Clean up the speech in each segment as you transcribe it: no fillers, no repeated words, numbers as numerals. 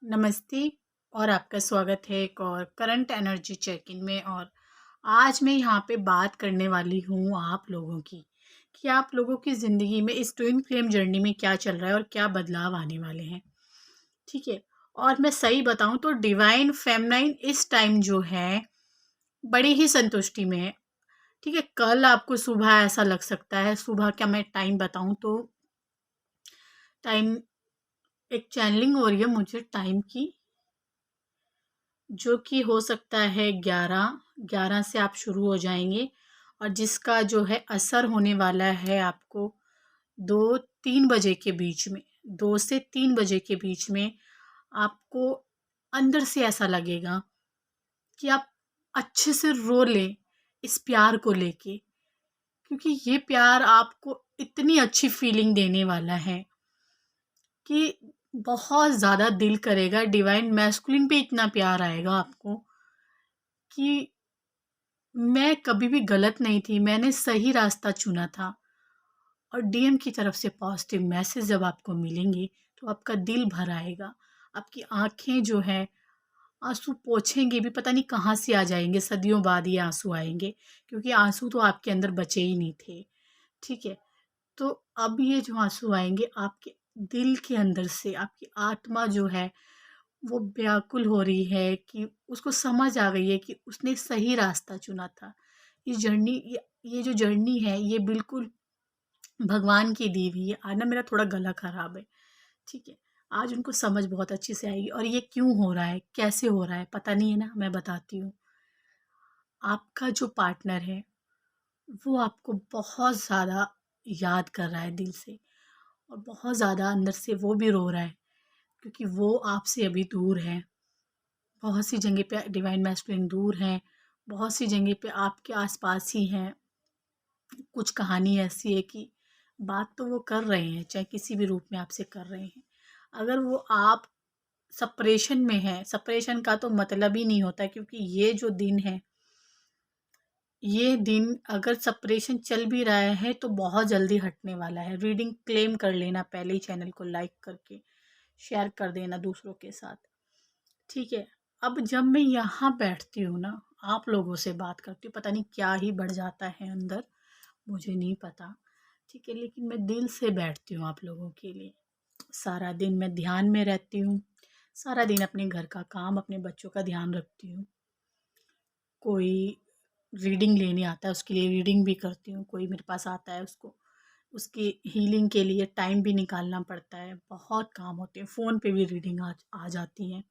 नमस्ते और आपका स्वागत है एक और करंट एनर्जी चेक इन में। और आज मैं यहाँ पे बात करने वाली हूँ आप लोगों की कि आप लोगों की ज़िंदगी में इस ट्विन फ्लेम जर्नी में क्या चल रहा है और क्या बदलाव आने वाले हैं। ठीक है। और मैं सही बताऊँ तो डिवाइन फेमनाइन इस टाइम जो है बड़ी ही संतुष्टि में है। ठीक है। कल आपको सुबह ऐसा लग सकता है, सुबह क्या मैं टाइम बताऊँ तो टाइम एक चैनलिंग हो रही है मुझे टाइम की, जो कि हो सकता है 11 से आप शुरू हो जाएंगे और जिसका जो है असर होने वाला है आपको 2-3 बजे के बीच में। 2 से 3 बजे के बीच में आपको अंदर से ऐसा लगेगा कि आप अच्छे से रो लें इस प्यार को लेके, क्योंकि ये प्यार आपको इतनी अच्छी फीलिंग देने वाला है कि बहुत ज़्यादा दिल करेगा। डिवाइन मैस्कुलिन पे इतना प्यार आएगा आपको कि मैं कभी भी गलत नहीं थी, मैंने सही रास्ता चुना था। और डीएम की तरफ से पॉजिटिव मैसेज जब आपको मिलेंगे तो आपका दिल भर आएगा। आपकी आँखें जो है आँसू पोंछेंगे भी, पता नहीं कहाँ से आ जाएँगे, सदियों बाद ये आँसू आएँगे, क्योंकि आँसू तो आपके अंदर बचे ही नहीं थे। ठीक है? तो अब ये जो आँसू आएँगे आपके दिल के अंदर से, आपकी आत्मा जो है वो व्याकुल हो रही है कि उसको समझ आ गई है कि उसने सही रास्ता चुना था। ये जो जर्नी है ये बिल्कुल भगवान की दी हुई है। आज ना मेरा थोड़ा गला ख़राब है, ठीक है? आज उनको समझ बहुत अच्छे से आएगी और ये क्यों हो रहा है, कैसे हो रहा है, पता नहीं है ना, मैं बताती हूँ। आपका जो पार्टनर है, वो आपको बहुत ज़्यादा याद कर रहा है दिल से, और बहुत ज़्यादा अंदर से वो भी रो रहा है, क्योंकि वो आपसे अभी दूर है। बहुत सी जगह पे डिवाइन मैस्कुलिन दूर हैं, बहुत सी जगह पे आपके आस-पास ही हैं। कुछ कहानी ऐसी है कि बात तो वो कर रहे हैं, चाहे किसी भी रूप में आपसे कर रहे हैं। अगर वो आप सेपरेशन में हैं, सेपरेशन का तो मतलब ही नहीं होता, क्योंकि ये जो दिन है, ये दिन अगर सेपरेशन चल भी रहा है तो बहुत जल्दी हटने वाला है। रीडिंग क्लेम कर लेना पहले ही, चैनल को लाइक करके शेयर कर देना दूसरों के साथ। ठीक है। अब जब मैं यहाँ बैठती हूँ ना, आप लोगों से बात करती हूँ, पता नहीं क्या ही बढ़ जाता है अंदर, मुझे नहीं पता। ठीक है, लेकिन मैं दिल से बैठती हूँ आप लोगों के लिए। सारा दिन मैं ध्यान में रहती हूँ, सारा दिन अपने घर का काम, अपने बच्चों का ध्यान रखती हूँ। कोई रीडिंग लेने आता है उसके लिए रीडिंग भी करती हूँ, कोई मेरे पास आता है उसको उसकी हीलिंग के लिए टाइम भी निकालना पड़ता है, बहुत काम होते हैं। फ़ोन पे भी रीडिंग आ जाती हैं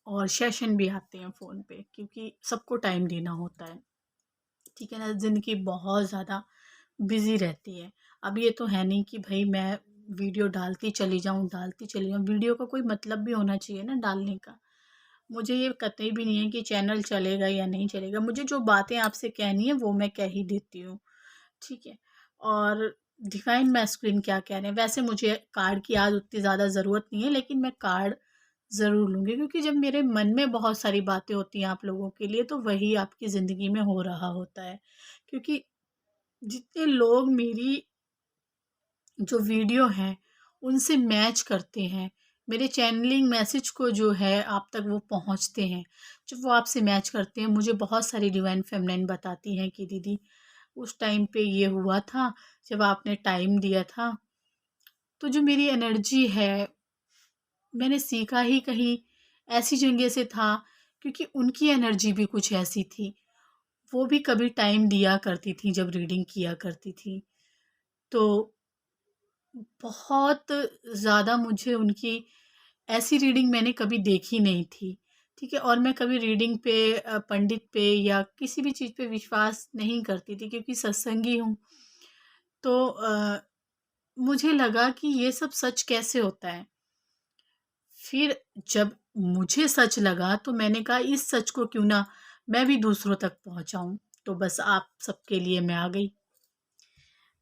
और सेशन भी आते हैं फ़ोन पे, क्योंकि सबको टाइम देना होता है। ठीक है ना? ज़िंदगी बहुत ज़्यादा बिज़ी रहती है। अब ये तो है नहीं कि भई मैं वीडियो डालती चली जाऊँ, वीडियो का कोई मतलब भी होना चाहिए ना डालने का। मुझे ये कतई भी नहीं है कि चैनल चलेगा या नहीं चलेगा, मुझे जो बातें आपसे कहनी है वो मैं कह ही देती हूँ, ठीक है? और डिवाइन मैस्कुलिन क्या कह रहे हैं, वैसे मुझे कार्ड की आज उतनी ज़्यादा ज़रूरत नहीं है, लेकिन मैं कार्ड ज़रूर लूँगी, क्योंकि जब मेरे मन में बहुत सारी बातें होती हैं आप लोगों के लिए, तो वही आपकी ज़िंदगी में हो रहा होता है। क्योंकि जितने लोग मेरी जो वीडियो हैं, उनसे मैच करते हैं, मेरे चैनलिंग मैसेज को जो है आप तक वो पहुँचते हैं, जब वो आपसे मैच करते हैं, मुझे बहुत सारी डिवाइन फेमिनाइन बताती हैं कि दीदी उस टाइम पे ये हुआ था, जब आपने टाइम दिया था। तो जो मेरी एनर्जी है, मैंने सीखा ही कहीं ऐसी जगह से था, क्योंकि उनकी एनर्जी भी कुछ ऐसी थी। वो भी कभी टाइम दिया करती थी जब रीडिंग किया करती थी। तो बहुत ज़्यादा मुझे उनकी ऐसी रीडिंग मैंने कभी देखी नहीं थी, ठीक है? और मैं कभी रीडिंग पे पंडित पे या किसी भी चीज़ पे विश्वास नहीं करती थी, क्योंकि सत्संगी हूँ। तो मुझे लगा कि ये सब सच कैसे होता है? फिर जब मुझे सच लगा तो मैंने कहा इस सच को क्यों ना मैं भी दूसरों तक पहुँचाऊँ, तो बस आप सबके लिए मैं आ गई।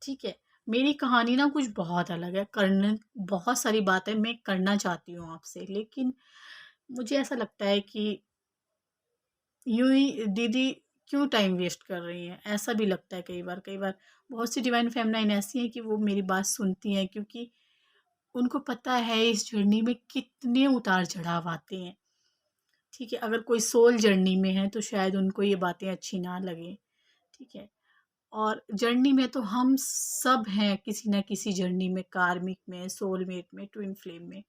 ठीक है। मेरी कहानी ना कुछ बहुत अलग है, करने बहुत सारी बातें मैं करना चाहती हूँ आपसे, लेकिन मुझे ऐसा लगता है कि यूँ ही दीदी क्यों टाइम वेस्ट कर रही हैं, ऐसा भी लगता है कई बार। बहुत सी डिवाइन फेमिनाइन ऐसी हैं कि वो मेरी बात सुनती हैं, क्योंकि उनको पता है इस जर्नी में कितने उतार चढ़ाव आते हैं। ठीक है, अगर कोई सोल जर्नी में है तो शायद उनको ये बातें अच्छी ना लगें। ठीक है, और जर्नी में तो हम सब हैं किसी ना किसी जर्नी में, कार्मिक में, सोलमेट में, ट्विन फ्लेम में।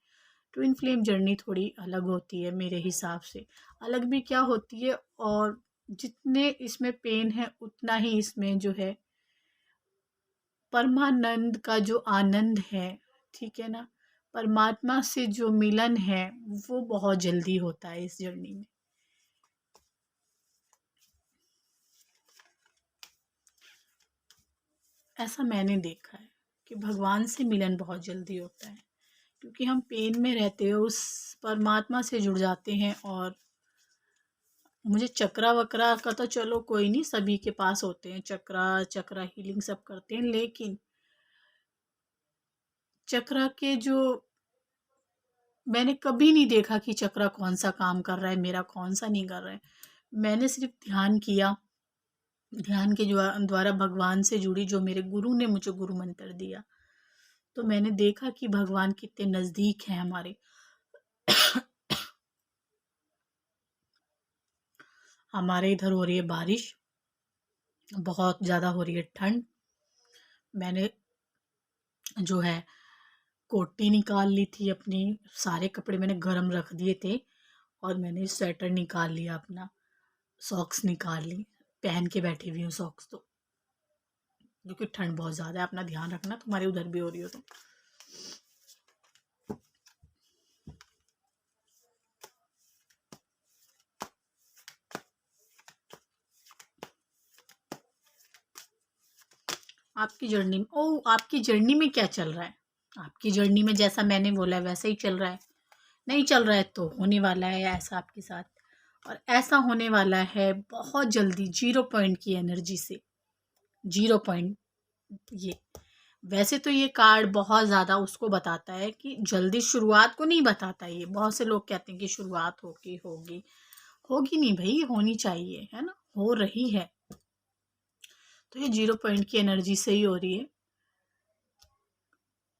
ट्विन फ्लेम जर्नी थोड़ी अलग होती है मेरे हिसाब से। अलग भी क्या होती है, और जितने इसमें पेन है उतना ही इसमें जो है परमानंद का जो आनंद है, ठीक है ना, परमात्मा से जो मिलन है वो बहुत जल्दी होता है इस जर्नी में। ऐसा मैंने देखा है कि भगवान से मिलन बहुत जल्दी होता है, क्योंकि हम पेन में रहते हैं उस परमात्मा से जुड़ जाते हैं। और मुझे चक्रा वक्रा का तो चलो कोई नहीं, सभी के पास होते हैं चक्रा, चक्रा हीलिंग सब करते हैं, लेकिन चक्रा के जो मैंने कभी नहीं देखा कि चक्रा कौन सा काम कर रहा है, मेरा कौन सा नहीं कर रहा है। मैंने सिर्फ ध्यान किया, ध्यान के द्वारा भगवान से जुड़ी, जो मेरे गुरु ने मुझे गुरु मंत्र दिया, तो मैंने देखा कि भगवान कितने नज़दीक हैं हमारे। हमारे इधर हो रही है बारिश, बहुत ज़्यादा हो रही है ठंड। मैंने जो है कोटी निकाल ली थी अपनी, सारे कपड़े मैंने गर्म रख दिए थे, और मैंने स्वेटर निकाल लिया अपना, सॉक्स निकाल ली, पहन के बैठी हुई हूँ सॉक्स तो, क्योंकि ठंड बहुत ज़्यादा है। अपना ध्यान रखना, तुम्हारे उधर भी हो रही हो तो। आपकी जर्नी में, आपकी जर्नी में क्या चल रहा है? आपकी जर्नी में जैसा मैंने बोला है वैसा ही चल रहा है। नहीं चल रहा है तो होने वाला है ऐसा आपके साथ, और ऐसा होने वाला है बहुत जल्दी, 0 पॉइंट की एनर्जी से। 0 पॉइंट, ये वैसे तो ये कार्ड बहुत ज़्यादा उसको बताता है कि जल्दी शुरुआत को नहीं बताता। ये बहुत से लोग कहते हैं कि शुरुआत होगी होगी, होगी नहीं भाई, होनी चाहिए, है ना, हो रही है। तो ये 0 पॉइंट की एनर्जी से ही हो रही है।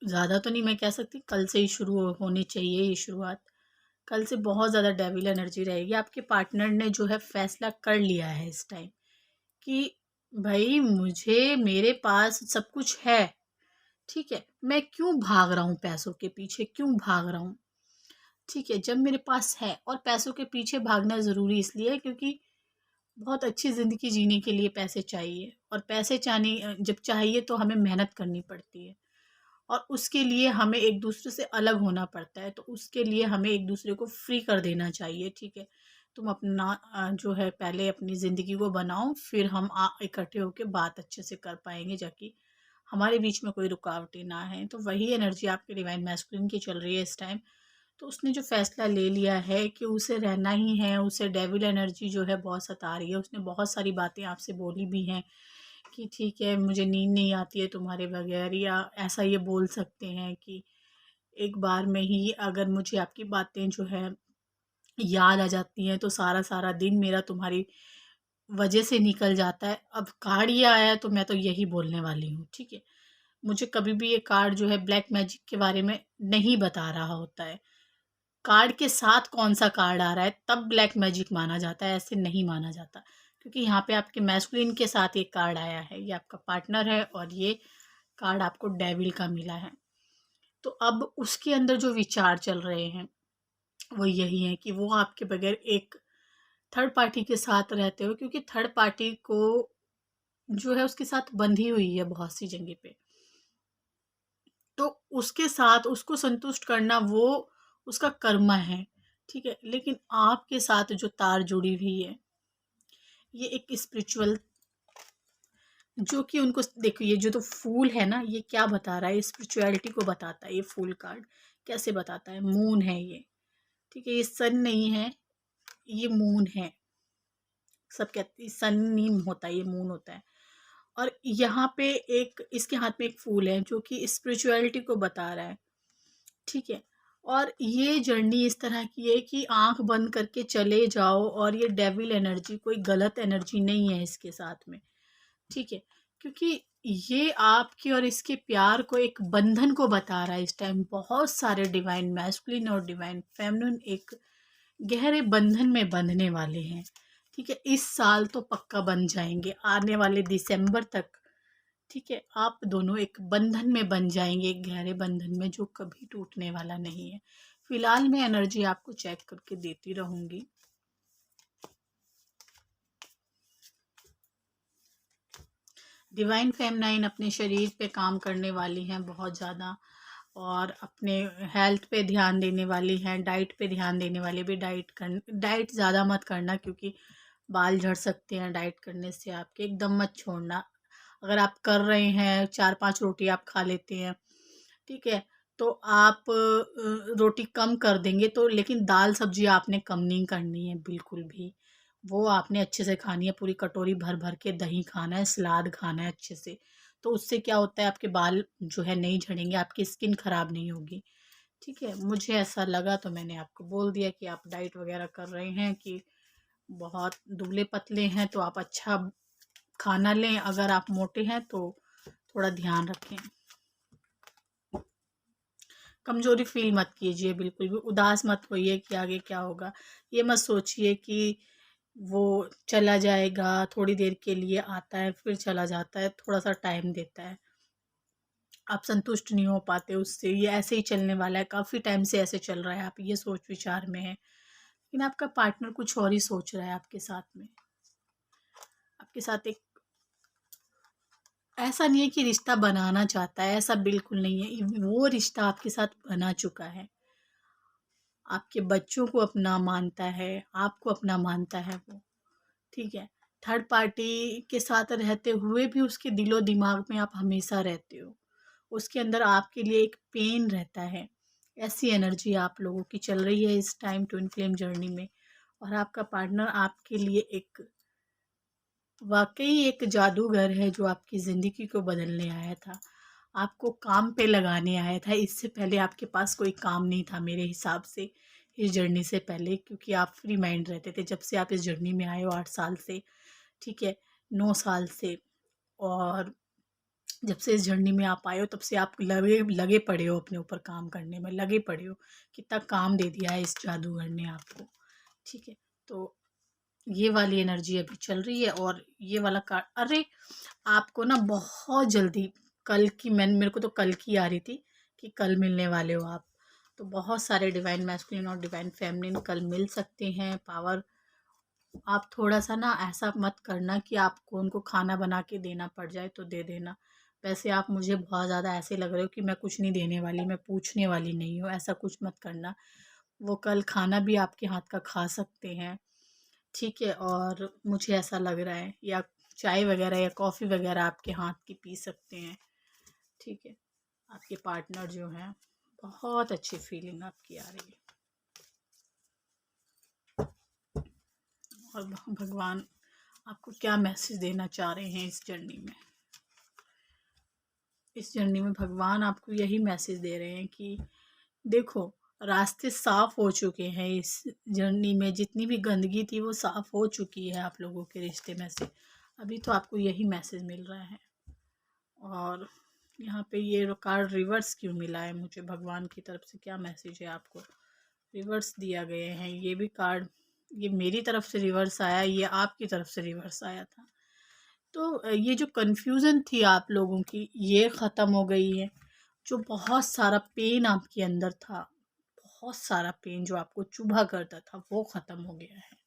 ज़्यादा तो नहीं मैं कह सकती, कल से ही शुरू होनी चाहिए ये शुरुआत। कल से बहुत ज़्यादा डेविल एनर्जी रहेगी। आपके पार्टनर ने जो है फैसला कर लिया है इस टाइम कि भाई मुझे, मेरे पास सब कुछ है, ठीक है, मैं क्यों भाग रहा हूँ पैसों के पीछे, क्यों भाग रहा हूँ? ठीक है, जब मेरे पास है, और पैसों के पीछे भागना ज़रूरी इसलिए है क्योंकि बहुत अच्छी ज़िंदगी जीने के लिए पैसे चाहिए, और पैसे जब चाहिए तो हमें मेहनत करनी पड़ती है, और उसके लिए हमें एक दूसरे से अलग होना पड़ता है। तो उसके लिए हमें एक दूसरे को फ्री कर देना चाहिए। ठीक है, तुम अपना जो है पहले अपनी ज़िंदगी को बनाओ, फिर हम इकट्ठे होकर बात अच्छे से कर पाएंगे, जाकि हमारे बीच में कोई रुकावटें ना है। तो वही एनर्जी आपके डिवाइन मैस्कुलिन की चल रही है इस टाइम। तो उसने जो फैसला ले लिया है कि उसे रहना ही है, उसे डेविल एनर्जी जो है बहुत सता रही है। उसने बहुत सारी बातें आपसे बोली भी हैं कि ठीक है मुझे नींद नहीं आती है तुम्हारे बगैर, या ऐसा ये बोल सकते हैं कि एक बार में ही अगर मुझे आपकी बातें जो है याद आ जाती हैं तो सारा सारा दिन मेरा तुम्हारी वजह से निकल जाता है। अब कार्ड ये आया है तो मैं तो यही बोलने वाली हूँ। ठीक है, मुझे कभी भी ये कार्ड जो है ब्लैक मैजिक के बारे में नहीं बता रहा होता है। कार्ड के साथ कौन सा कार्ड आ रहा है तब ब्लैक मैजिक माना जाता है, ऐसे नहीं माना जाता, क्योंकि यहाँ पे आपके मैस्कुलिन के साथ एक कार्ड आया है, ये आपका पार्टनर है, और ये कार्ड आपको डेविल का मिला है। तो अब उसके अंदर जो विचार चल रहे हैं वो यही है कि वो आपके बगैर एक थर्ड पार्टी के साथ रहते हो, क्योंकि थर्ड पार्टी को जो है उसके साथ बंधी हुई है बहुत सी जगह पे। तो उसके साथ उसको संतुष्ट करना वो उसका कर्म है। ठीक है, लेकिन आपके साथ जो तार जुड़ी हुई है ये एक स्पिरिचुअल, जो कि उनको देखो, ये जो तो फूल है ना, ये क्या बता रहा है, स्पिरिचुअलिटी को बताता है। ये फूल कार्ड कैसे बताता है, मून है ये, ठीक है, ये सन नहीं है, ये मून है। सब कहते हैं सन नहीं होता, ये मून होता है। और यहाँ पे एक इसके हाथ में एक फूल है जो कि स्पिरिचुअलिटी को बता रहा है। ठीक है, और ये जर्नी इस तरह की है कि आंख बंद करके चले जाओ, और ये डेविल एनर्जी कोई गलत एनर्जी नहीं है इसके साथ में। ठीक है, क्योंकि ये आपके और इसके प्यार को, एक बंधन को बता रहा है। इस टाइम बहुत सारे डिवाइन मैस्कुलिन और डिवाइन फेमिनिन एक गहरे बंधन में बंधने वाले हैं। ठीक है, इस साल तो पक्का बन जाएंगे, आने वाले दिसंबर तक। ठीक है, आप दोनों एक बंधन में बन जाएंगे, एक गहरे बंधन में जो कभी टूटने वाला नहीं है। फिलहाल मैं एनर्जी आपको चेक करके देती रहूंगी। डिवाइन फेमनाइन अपने शरीर पे काम करने वाली हैं बहुत ज़्यादा, और अपने हेल्थ पे ध्यान देने वाली हैं, डाइट पे ध्यान देने वाली भी। डाइट ज़्यादा मत करना, क्योंकि बाल झड़ सकते हैं डाइट करने से आपके। एकदम मत छोड़ना। अगर आप कर रहे हैं, 4-5 रोटी आप खा लेते हैं, ठीक है, तो आप रोटी कम कर देंगे तो, लेकिन दाल सब्जी आपने कम नहीं करनी है बिल्कुल भी। वो आपने अच्छे से खानी है, पूरी कटोरी भर भर के दही खाना है, सलाद खाना है अच्छे से। तो उससे क्या होता है, आपके बाल जो है नहीं झड़ेंगे, आपकी स्किन खराब नहीं होगी। ठीक है, मुझे ऐसा लगा तो मैंने आपको बोल दिया कि आप डाइट वगैरह कर रहे हैं, कि बहुत दुबले पतले हैं तो आप अच्छा खाना लें, अगर आप मोटे हैं तो थोड़ा ध्यान रखें। कमज़ोरी फ़ील मत कीजिए, बिल्कुल भी उदास मत होइए कि आगे क्या होगा। ये मत सोचिए कि वो चला जाएगा, थोड़ी देर के लिए आता है फिर चला जाता है, थोड़ा-सा टाइम देता है। आप संतुष्ट नहीं हो पाते उससे, ये ऐसे ही चलने वाला है, काफ़ी टाइम से ऐसे चल रहा है, आप ये सोच-विचार में हैं। लेकिन आपका पार्टनर कुछ और ही सोच रहा है आपके साथ में। आपके साथ एक, ऐसा नहीं है कि रिश्ता बनाना चाहता है, ऐसा बिल्कुल नहीं है। वो रिश्ता आपके साथ बना चुका है। आपके बच्चों को अपना मानता है, आपको अपना मानता है वो, ठीक है। थर्ड पार्टी के साथ रहते हुए भी उसके दिलो-दिमाग में आप हमेशा रहते हो। उसके अंदर आपके लिए एक पेन रहता है। ऐसी एनर्जी आप लोगों की चल रही है इस टाइम ट्विन फ्लेम जर्नी में, और आपका पार्टनर आपके लिए एक, वाक़ई एक जादूगर है जो आपकी ज़िंदगी को बदलने आया था। आपको काम पे लगाने आया था। इससे पहले आपके पास कोई काम नहीं था मेरे हिसाब से, इस जर्नी से पहले, क्योंकि आप फ्री माइंड रहते थे जब से आप इस जर्नी में आए हो 8 साल से, ठीक है, 9 साल से। और जब से इस जर्नी में आप आए हो तब से आप लगे लगे पड़े हो अपने ऊपर काम करने में, लगे पड़े हो। कितना काम दे दिया है इस जादूगर ने आपको, ठीक है। तो ये वाली एनर्जी अभी चल रही है, और ये वाला कार्ड, अरे आपको ना बहुत जल्दी, कल की, मेरे को तो कल की आ रही थी कि कल मिलने वाले हो आप। तो बहुत सारे डिवाइन मैस्कुलिन और डिवाइन फेमिनिन कल मिल सकते हैं। पावर, आप थोड़ा सा ना ऐसा मत करना कि आपको उनको खाना बना के देना पड़ जाए तो दे देना। वैसे आप मुझे बहुत ज़्यादा ऐसे लग रहे हो कि मैं कुछ नहीं देने वाली, मैं पूछने वाली नहीं हूँ, ऐसा कुछ मत करना। वो कल खाना भी आपके हाथ का खा सकते हैं, ठीक है, और मुझे ऐसा लग रहा है, या चाय वगैरह या कॉफ़ी वगैरह आपके हाथ की पी सकते हैं, ठीक है। आपके पार्टनर जो हैं, बहुत अच्छी फीलिंग आपकी आ रही है, और भगवान आपको क्या मैसेज देना चाह रहे हैं इस जर्नी में। इस जर्नी में भगवान आपको यही मैसेज दे रहे हैं कि देखो, रास्ते साफ हो चुके हैं इस जर्नी में, जितनी भी गंदगी थी वो साफ हो चुकी है आप लोगों के रिश्ते में से। अभी तो आपको यही मैसेज मिल रहा है। और यहाँ पे ये कार्ड रिवर्स क्यों मिला है मुझे, भगवान की तरफ से क्या मैसेज है आपको, रिवर्स दिया गए हैं ये भी कार्ड। ये मेरी तरफ से रिवर्स आया, ये आपकी तरफ से रिवर्स आया था। तो ये जो कन्फ्यूज़न थी आप लोगों की, ये ख़त्म हो गई है। जो बहुत सारा पेन आपके अंदर था, बहुत सारा पेन जो आपको चुभा करता था, वो ख़त्म हो गया है।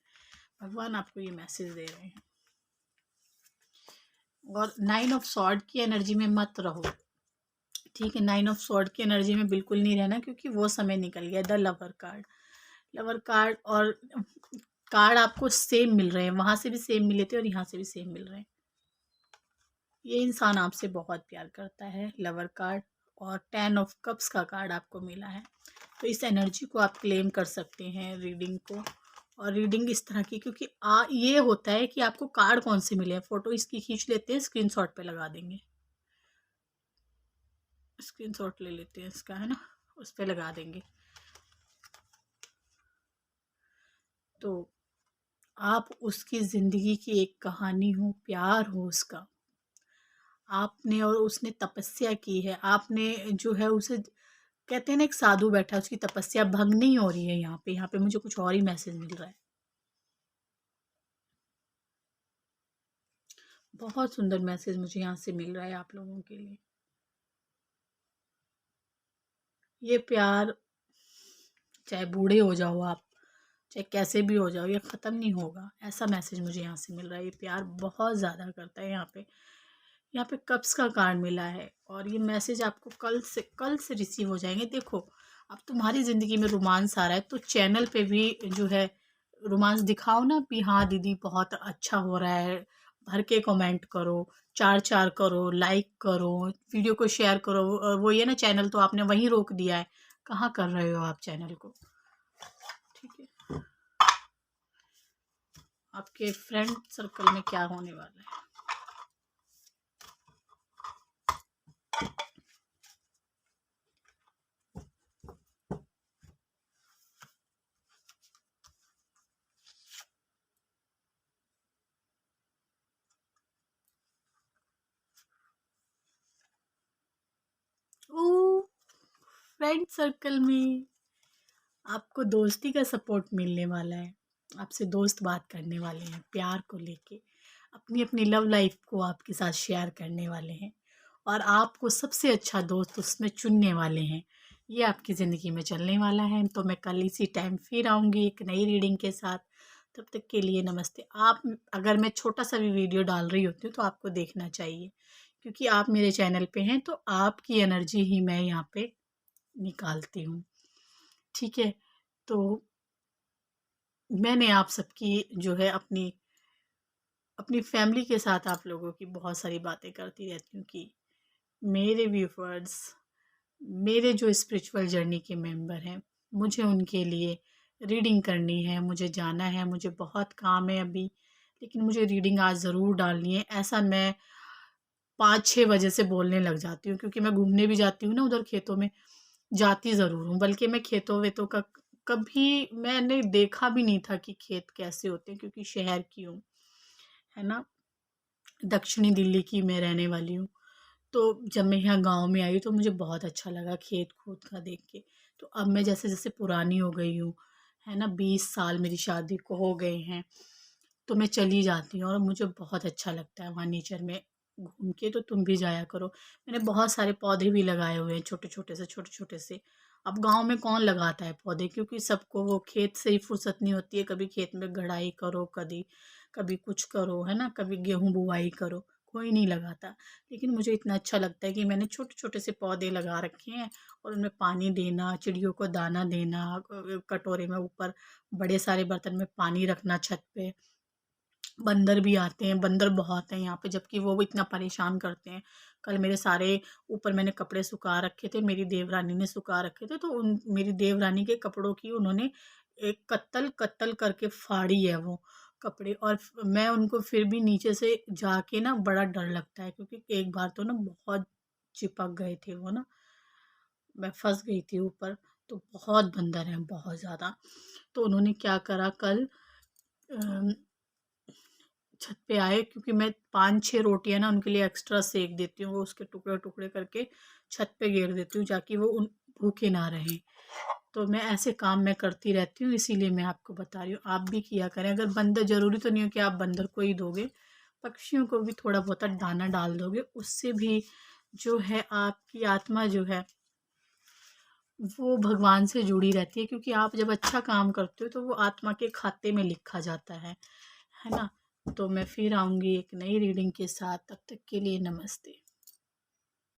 भगवान आपको ये मैसेज दे रहे हैं। और 9 ऑफ सॉर्ड की एनर्जी में मत रहो, ठीक है। 9 ऑफ सॉर्ड की एनर्जी में बिल्कुल नहीं रहना, क्योंकि वो समय निकल गया। The lover card, lover card और कार्ड आपको सेम मिल रहे हैं, वहाँ से भी सेम मिले थे और यहाँ से भी सेम मिल रहे हैं। ये इंसान आपसे बहुत प्यार करता है, लवर कार्ड, और 10 ऑफ कप्स का कार्ड आपको मिला है। तो इस एनर्जी को आप क्लेम कर सकते हैं, रीडिंग को। और रीडिंग इस तरह की, क्योंकि ये होता है कि आपको कार्ड कौन से मिले हैं, फ़ोटो इसकी खींच लेते हैं, स्क्रीनशॉट पे लगा देंगे, स्क्रीनशॉट ले लेते हैं इसका, है ना, उस पे लगा देंगे। तो आप उसकी ज़िंदगी की एक कहानी हो, प्यार हो उसका, आपने और उसने तपस्या की है, आपने जो है उसे कहते हैं ना एक साधु बैठा है, उसकी तपस्या भंग नहीं हो रही है यहाँ पे मुझे कुछ और ही मैसेज मिल रहा है। बहुत सुंदर मैसेज मुझे यहाँ से मिल रहा है आप लोगों के लिए। ये प्यार, चाहे बूढ़े हो जाओ आप, चाहे कैसे भी हो जाओ, ये ख़त्म नहीं होगा, ऐसा मैसेज मुझे यहाँ से मिल रहा है। ये प्यार बहुत ज़्यादा करता है यहाँ पे कब्ज़ का कार्ड मिला है और ये मैसेज आपको कल से रिसीव हो जाएंगे। देखो, अब तुम्हारी ज़िंदगी में रोमांस आ रहा है तो चैनल पे भी जो है रोमांस दिखाओ ना कि हाँ दीदी बहुत अच्छा हो रहा है, भर के कमेंट करो, चार चार करो, लाइक करो, वीडियो को शेयर करो। और वो ये ना चैनल तो आपने वहीं रोक दिया है, कहाँ कर रहे हो आप चैनल को? ठीक है, आपके फ्रेंड सर्कल में क्या होने वाला है? ओ, फ्रेंड सर्कल में आपको दोस्ती का सपोर्ट मिलने वाला है। आपसे दोस्त बात करने वाले हैं प्यार को लेके, अपनी अपनी लव लाइफ को आपके साथ शेयर करने वाले हैं और आपको सबसे अच्छा दोस्त उसमें चुनने वाले हैं। ये आपकी ज़िंदगी में चलने वाला है। तो मैं कल इसी टाइम फिर आऊँगी एक नई रीडिंग के साथ। तब तक के लिए नमस्ते। आप, अगर मैं छोटा सा भी वीडियो डाल रही होती हूँ तो आपको देखना चाहिए, क्योंकि आप मेरे चैनल पे हैं तो आपकी एनर्जी ही मैं यहाँ पे निकालती हूँ। ठीक है, तो मैंने आप सबकी जो है अपनी अपनी फैमिली के साथ आप लोगों की बहुत सारी बातें करती रहती हूँ कि मेरे व्यूअर्स, मेरे जो स्पिरिचुअल जर्नी के मेंबर हैं, मुझे उनके लिए रीडिंग करनी है, मुझे जाना है, मुझे बहुत काम है अभी, लेकिन मुझे रीडिंग आज ज़रूर डालनी है। ऐसा मैं 5-6 बजे से बोलने लग जाती हूँ, क्योंकि मैं घूमने भी जाती हूँ ना उधर खेतों में, जाती ज़रूर हूँ। बल्कि मैं खेतों वेतों का कभी मैंने देखा भी नहीं था कि खेत कैसे होते हैं, क्योंकि शहर की हूँ, है ना? दक्षिणी दिल्ली की मैं रहने वाली हूँ। तो जब मैं यहाँ गाँव में आई तो मुझे बहुत अच्छा लगा खेत-खूत का देख के। तो अब मैं जैसे-जैसे पुरानी हो गई हूँ, है ना? 20 साल मेरी शादी को हो गए हैं, तो मैं चली जाती हूँ और मुझे बहुत अच्छा लगता है वहाँ नेचर में घूम के। तो तुम भी जाया करो। मैंने बहुत सारे पौधे भी लगाए हुए हैं छोटे-छोटे से, छोटे-छोटे से। अब गाँव में कौन लगाता है पौधे, क्योंकि सबको वो खेत से ही फुर्सत नहीं होती है। कभी खेत में गड़ाई करो, कभी कभी कुछ करो, है ना? कभी गेहूँ बुवाई करो, कोई नहीं लगाता। लेकिन मुझे इतना अच्छा लगता है कि मैंने छोटे-छोटे से पौधे लगा रखे हैं और उनमें पानी देना, चिड़ियों को दाना देना, कटोरे में ऊपर बड़े सारे बर्तन में पानी रखना छत पे। बंदर भी आते हैं, बंदर बहुत हैं यहाँ पे, जबकि वो इतना परेशान करते हैं। कल मेरे सारे ऊपर मैंने कपड़े सुखा रखे थे, मेरी देवरानी ने सुखा रखे थे, तो उन मेरी देवरानी के कपड़ों की उन्होंने एक कत्तल-कत्तल करके फाड़ी है वो कपड़े। और मैं उनको फिर भी नीचे से जाके ना बड़ा डर लगता है, क्योंकि एक बार तो ना बहुत चिपक गए थे वो ना, मैं फँस गई थी ऊपर। तो बहुत बंदर हैं, बहुत ज़्यादा। तो उन्होंने क्या करा कल, अ छत पे आए, क्योंकि मैं 5-6 रोटियाँ ना उनके लिए एक्स्ट्रा सेक देती हूँ, वो उसके टुकड़े-टुकड़े करके छत पे घेर देती हूँ ताकि वो उन भूखे ना रहें। तो मैं ऐसे काम मैं करती रहती हूँ, इसीलिए मैं आपको बता रही हूँ, आप भी किया करें। अगर बंदर, ज़रूरी तो नहीं हो कि आप बंदर को ही दोगे, पक्षियों को भी थोड़ा बहुत दाना डाल दोगे, उससे भी जो है आपकी आत्मा जो है वो भगवान से जुड़ी रहती है, क्योंकि आप जब अच्छा काम करते हो तो वो आत्मा के खाते में लिखा जाता है ना? तो मैं फिर आऊँगी एक नई रीडिंग के साथ, तब तक के लिए नमस्ते।